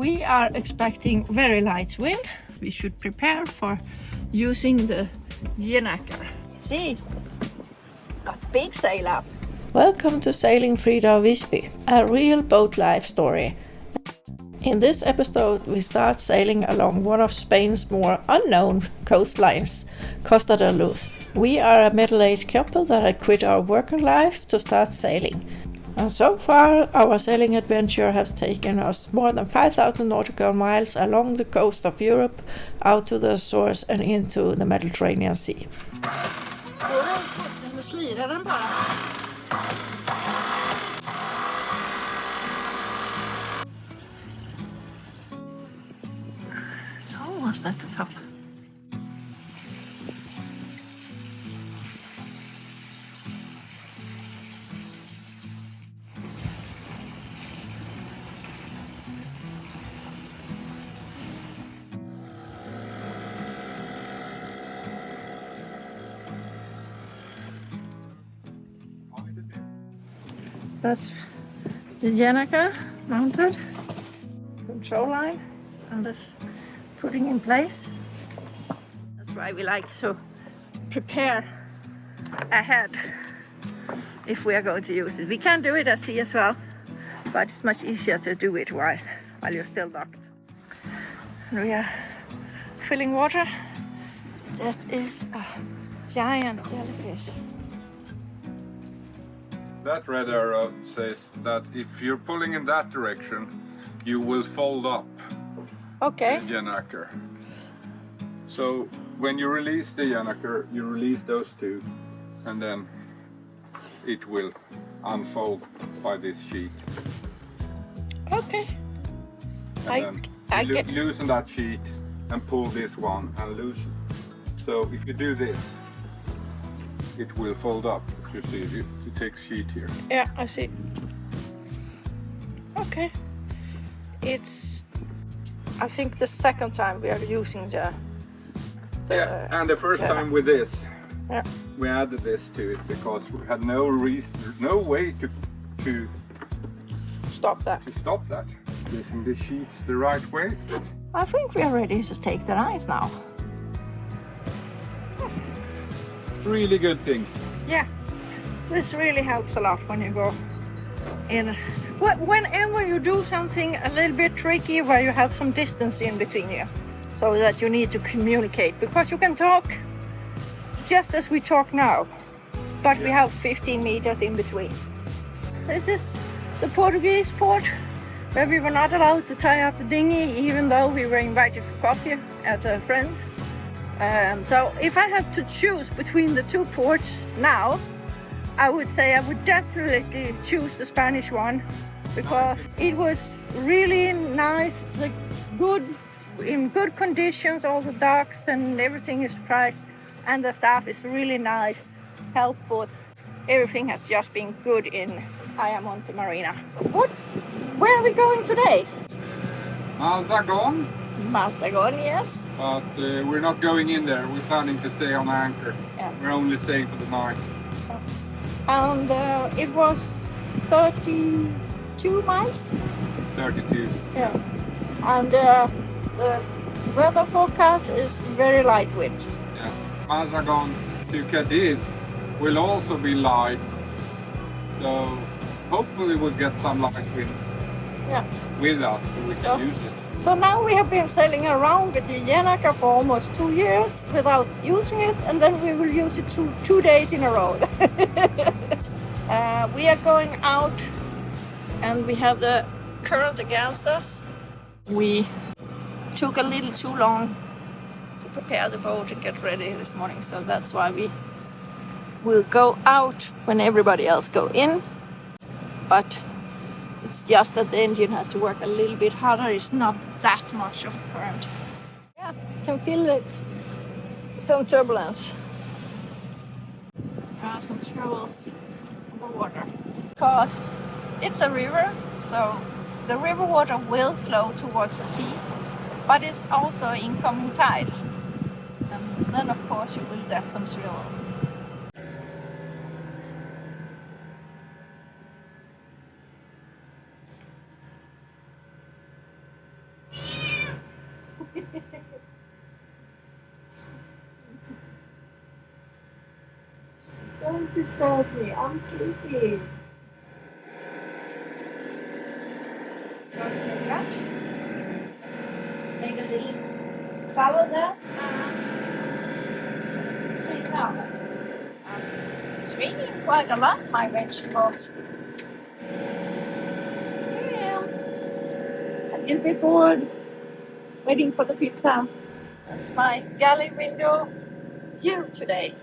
We are expecting very light wind. We should prepare for using the Jennaker. See, got big sail up. Welcome to Sailing Frida Visby, a real boat life story. In this episode, we start sailing along one of Spain's more unknown coastlines, Costa de Luz. We are a middle-aged couple that had quit our working life to start sailing. And so far, our sailing adventure has taken us more than 5,000 nautical miles along the coast of Europe, out to the Azores and into the Mediterranean Sea. It's almost at the top. That's the Jennaker mounted. Control line and just putting in place. That's why we like to prepare ahead if we are going to use it. We can do it at sea as well, but it's much easier to do it while you're still docked. And we are filling water. That is a giant jellyfish. That red arrow says that if you're pulling in that direction, you will fold up the Jennaker. So when you release the Jennaker, you release those two, and then it will unfold by this sheet. Okay. And then loosen that sheet and pull this one and loosen. So if you do this, it will fold up. You see, it takes sheet here. Yeah, I see. Okay. It's, I think, the second time we are using the yeah, and the first time with this, yeah, we added this to it because we had no way to stop that. Using the sheets the right way. I think we are ready to take the ice now. Really good thing. Yeah, this really helps a lot when you go in. Whenever you do something a little bit tricky where you have some distance in between you, so that you need to communicate, because you can talk just as we talk now, but we have 15 meters in between. This is the Portuguese port where we were not allowed to tie up the dinghy, even though we were invited for coffee at a friend. So if I have to choose between the two ports now, I would say I would definitely choose the Spanish one, because it was really nice. It's like in good conditions, all the docks and everything is fresh, and the staff is really nice, helpful. Everything has just been good in Ayamonte Marina. Where are we going today? Mazagon. Mazagon, yes. But we're not going in there. We're planning to stay on anchor. Yeah. We're only staying for the night. And it was 32 miles? 32. Yeah. And the weather forecast is very light winds. Yeah. Mazagon to Cadiz will also be light. So hopefully we'll get some light winds with us so we can use it. So now we have been sailing around with the Jennaker for almost 2 years without using it, and then we will use it two days in a row. We are going out and we have the current against us. We took a little too long to prepare the boat and get ready this morning, so that's why we will go out when everybody else go in. But it's just that the engine has to work a little bit harder. It's not that much of a current. Yeah, can feel it. Some turbulence. Some swirls on the water. Because it's a river, so the river water will flow towards the sea, but it's also incoming tide. And then of course you will get some swirls. Don't disturb me, I'm sleeping. Don't make that. Make a little salad there. Let's see now. It's raining quite a lot, my vegetables. Here I am. A little bit bored, waiting for the pizza. That's my galley window view today.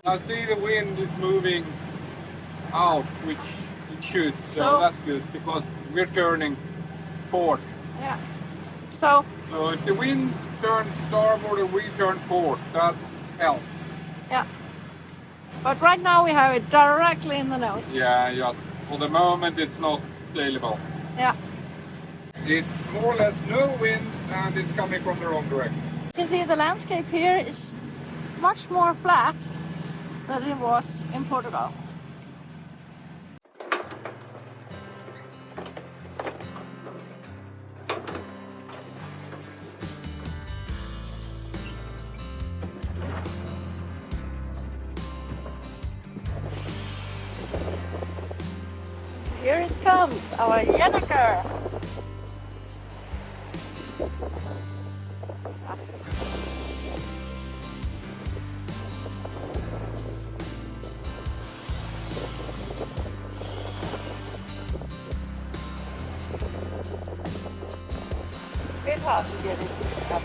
I see the wind is moving out, which it should, so that's good because we're turning port. Yeah. So if the wind turns starboard and we turn port, that helps. yeah. But right now we have it directly in the nose. Yeah, just for the moment it's not sailable. Yeah. It's more or less no wind and it's coming from the wrong direction. You can see the landscape here is much more flat than it was in Portugal. Here it comes, our Jennaker. Bit hard to get it fixed up.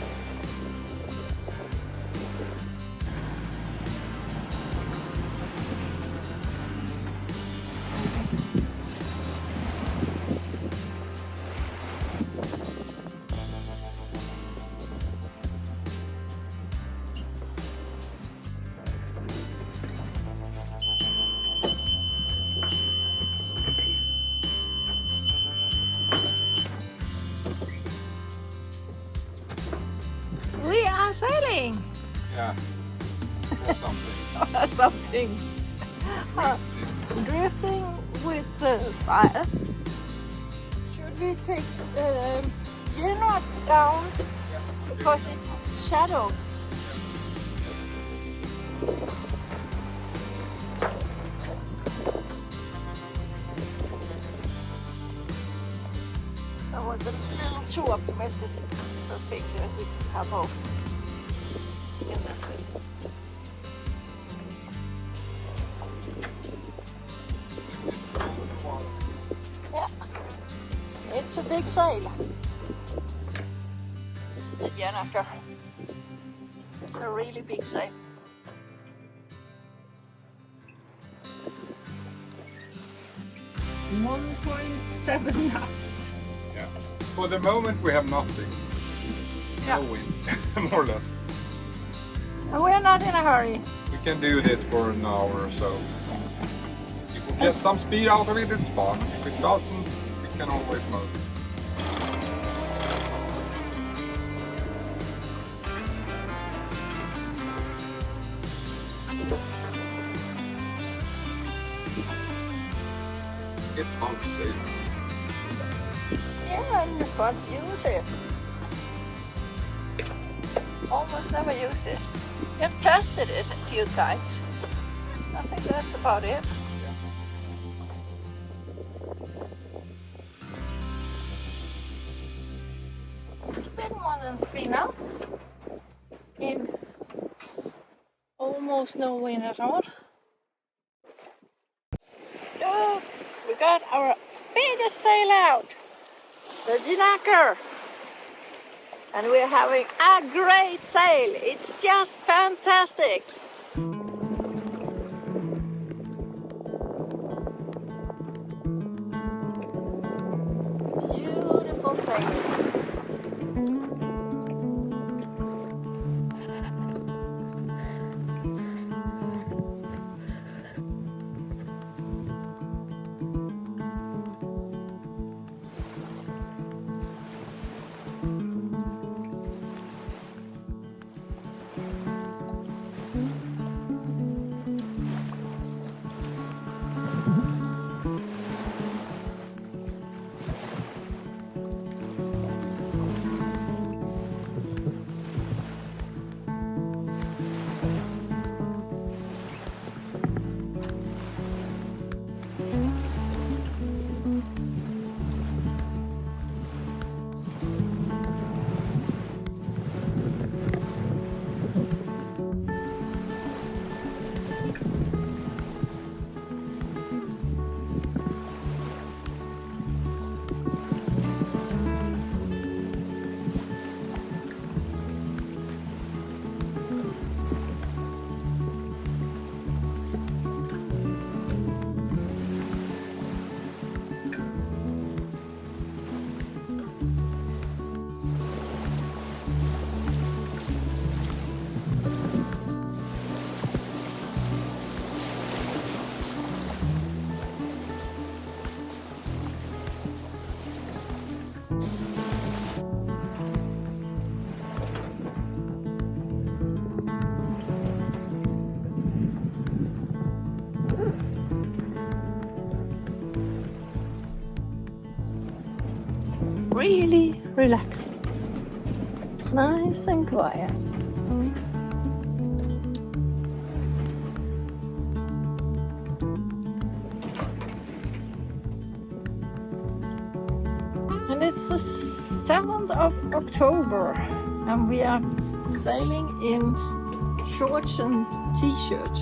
We are sailing! Yeah, or something. Something. Drifting with the fire. Should we take the Jenna down because it's shadows? I was a little too optimistic to think that we could have both in this way. Yeah, it's a big sail. The Jennaker. It's a really big sail. $1.7 knots. Yeah. For the moment we have nothing. Yeah. No wind, more or less. And we're not in a hurry. We can do this for an hour or so. If we get some speed out of it, it's fun. If it doesn't, we can always move. It's fun to sail. Yeah, and fun to use it. Almost never use it. I tested it a few times. I think that's about it. It's been more than 3 knots in almost no wind at all. Look, we got our biggest sail out, the Jennaker. And we're having a great sail. It's just fantastic. Beautiful sail. really relaxing. Nice and quiet. And it's the 7th of October and we are sailing in shorts and t-shirt.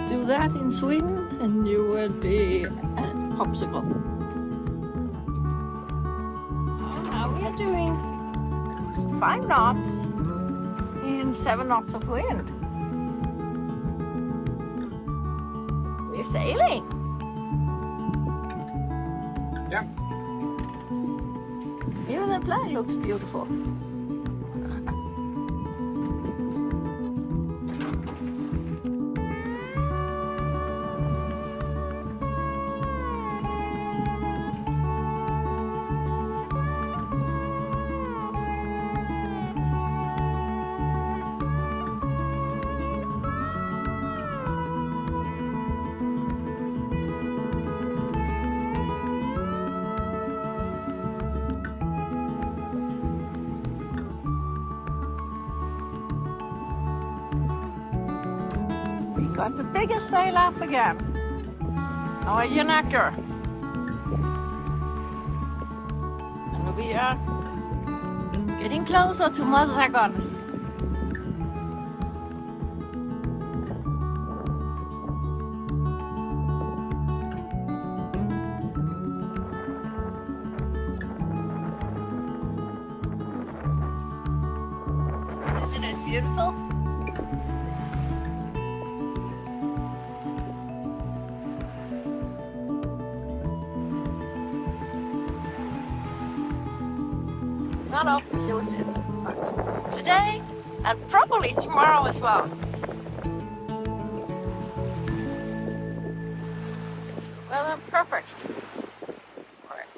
Do that in Sweden and you will be a popsicle. Now we are doing 5 knots and 7 knots of wind. We're sailing. Yeah. Even the flag looks beautiful. Got the biggest sail up again. Our Janaker. And we are getting closer to Mazagon. Isn't it beautiful? Not often use it, but today and probably tomorrow as well. It's the weather perfect for it.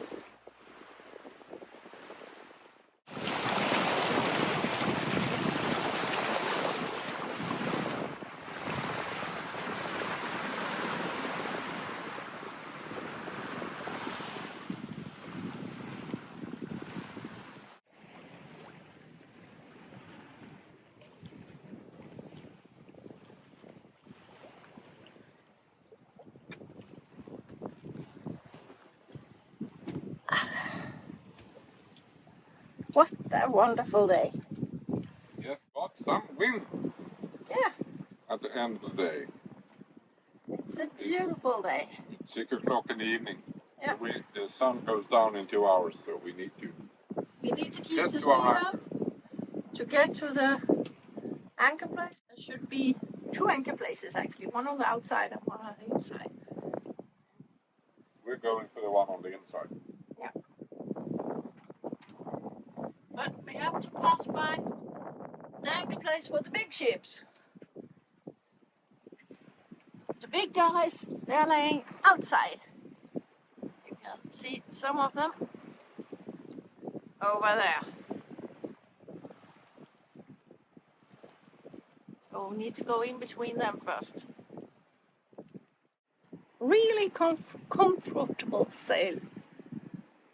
What a wonderful day. Yes, but some wind. Yeah. At the end of the day. It's a beautiful day. It's 6 o'clock in the evening. Yeah. The sun goes down in 2 hours, so we need to keep the speed up to get to the anchor place. There should be 2 anchor places actually, one on the outside and one on the inside. We're going for the one on the inside. Yeah. But we have to pass by the anchor place for the big ships. The big guys, they're laying outside. You can see some of them over there. So we need to go in between them first. Really comfortable sail.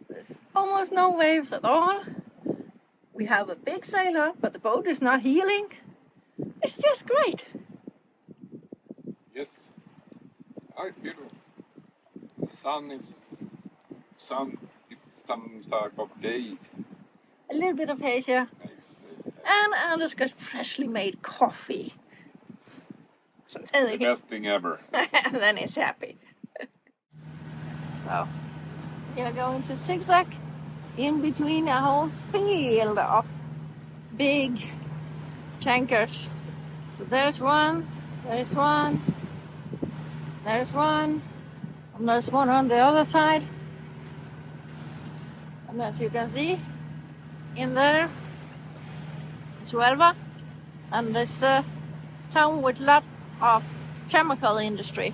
There's almost no waves at all. We have a big sailor, but the boat is not heeling. It's just great. Yes, I feel the sun. It's some type of days. A little bit of haze here. And Anders got freshly made coffee. So the best thing ever. And then he's happy. So, you're going to zigzag in between a whole field of big tankers. So there's one, there's one, there's one, and there's one on the other side. And as you can see, in there is Huelva, and there's a town with a lot of chemical industry.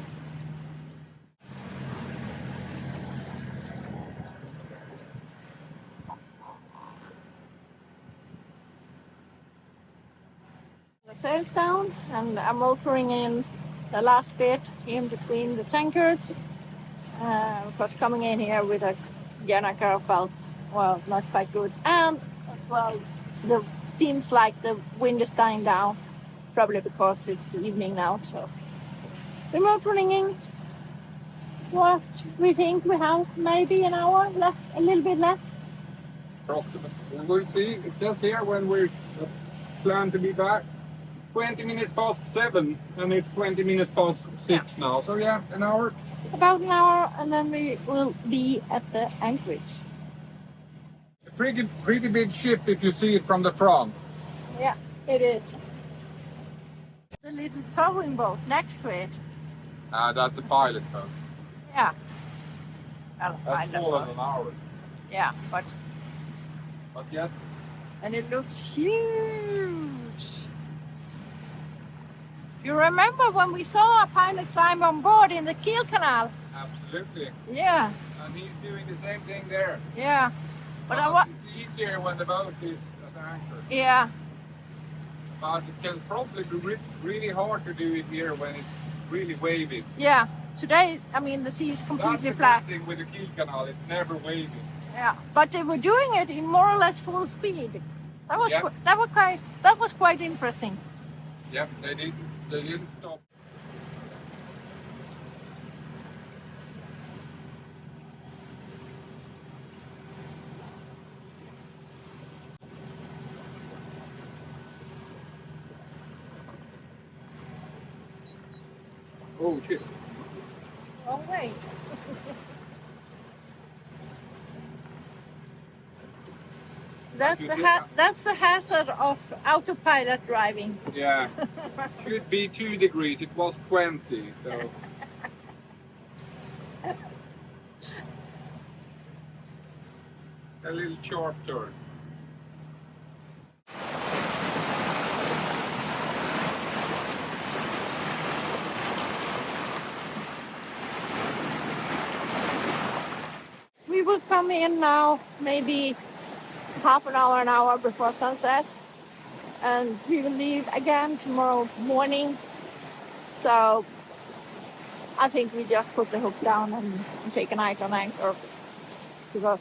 The sails down, and I'm motoring in the last bit in between the tankers. Of course, coming in here with a Janaker felt well, not quite good. And well, the seems like the wind is dying down, probably because it's evening now. So remote running. What we think we have maybe an hour less, a little bit less. Approximately. We'll see. It says here when we plan to be back 20 minutes past 7, and it's 20 minutes past 6 now. So yeah, an hour. About an hour, and then we will be at the anchorage. A pretty big ship if you see it from the front. Yeah, it is. The little towing boat next to it. That's a pilot boat. Yeah. That's smaller than ours. Yeah, but yes. And it looks huge. You remember when we saw a pilot climb on board in the Kiel Canal? Absolutely. Yeah. And he's doing the same thing there. Yeah. But it's easier when the boat is at anchor. Yeah. But it can probably be really hard to do it here when it's really wavy. Yeah. Today, I mean, the sea is completely flat. That's the thing with the Kiel Canal, it's never wavy. Yeah, but they were doing it in more or less full speed. That was quite interesting. Yep, they didn't stop. Oh shit. Wrong way. That's the hazard of autopilot driving. Yeah. Should be 2 degrees. It was 20, so. A little sharp turn. We will come in now, maybe half an hour before sunset, and we will leave again tomorrow morning. So I think we just put the hook down and take a night on anchor, because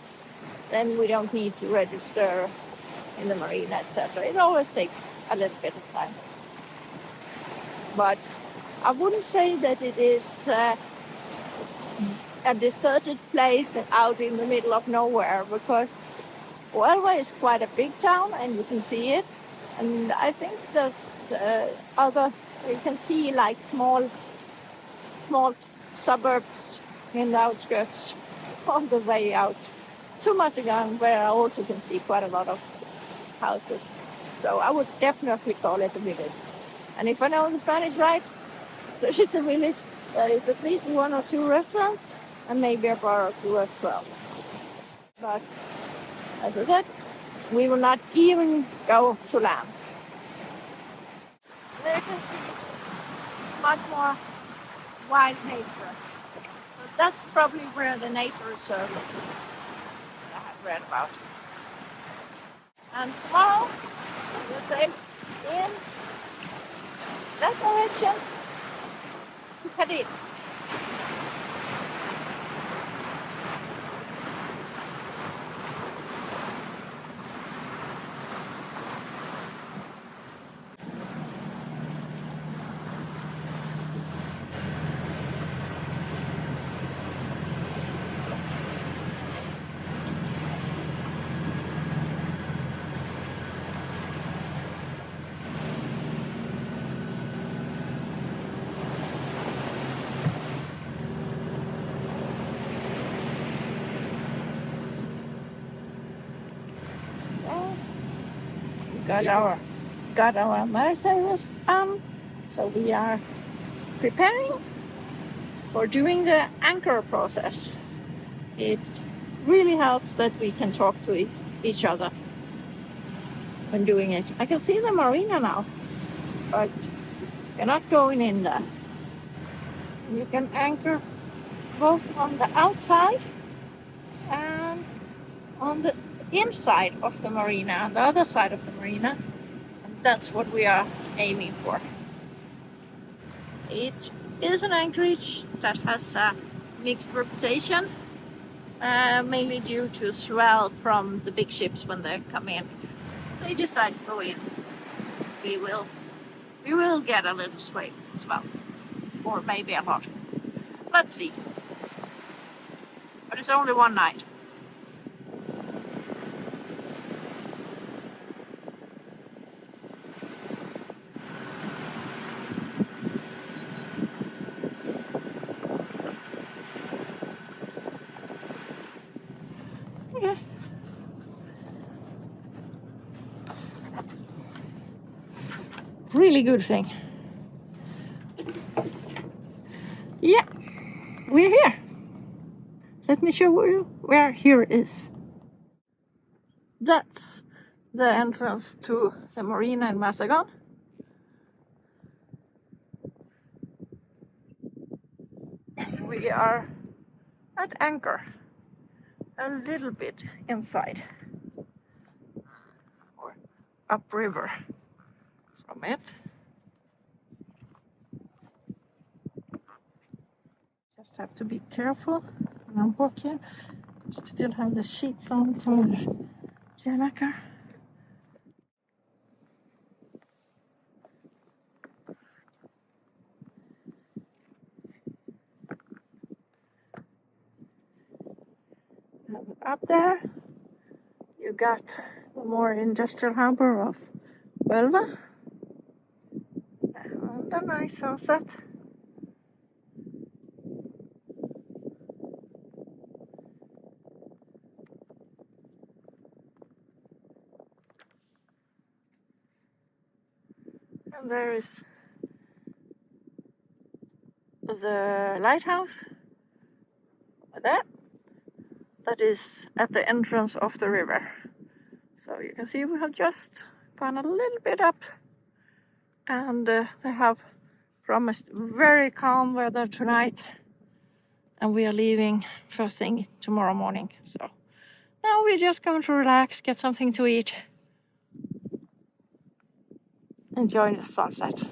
then we don't need to register in the marina, etc. It always takes a little bit of time. But I wouldn't say that it is a deserted place out in the middle of nowhere, because Uelva is quite a big town and you can see it. And I think there's you can see like small suburbs in the outskirts on the way out to Masigan, where I also can see quite a lot of houses. So I would definitely call it a village. And if I know the Spanish right, there is a village that is at least 1 or 2 restaurants and maybe a bar or 2 as well. But as I said, we will not even go to land. There you can see it's much more wild nature. So that's probably where the nature reserve is that I have read about. And tomorrow we'll sail in that direction to Cadiz. Got our Mercedes on, so we are preparing for doing the anchor process. It really helps that we can talk to each other when doing it. I can see the marina now, but you're not going in there. You can anchor both on the outside and on the inside of the marina, on the other side of the marina, and that's what we are aiming for. It is an anchorage that has a mixed reputation. mainly due to swell from the big ships when they come in. They decide to go in. We will get a little swell as well, or maybe a lot. Let's see. But it's only one night. Yeah. Really good thing. Yeah, we're here. Let me show you where here is. That's the entrance to the marina in Mazagon. We are at anchor, a little bit inside or upriver from it. Just have to be careful when I'm walking, because we still have the sheets on for Janaker. Up there, you got the more industrial harbor of Huelva and a nice sunset. And there is the lighthouse there. That is at the entrance of the river. So you can see we have just gone a little bit up, and they have promised very calm weather tonight, and we are leaving first thing tomorrow morning. So now we're just going to relax, get something to eat, enjoy the sunset.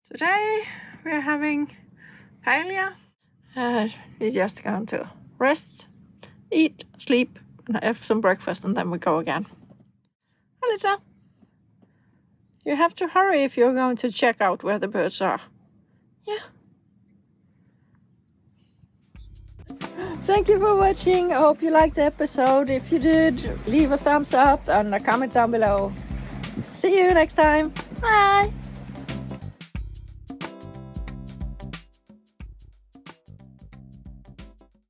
Today we're having paella. We're just going to rest, eat, sleep, and have some breakfast, and then we go again. Alisa, you have to hurry if you're going to check out where the birds are. Yeah. Thank you for watching. I hope you liked the episode. If you did, leave a thumbs up and a comment down below. See you next time. Bye.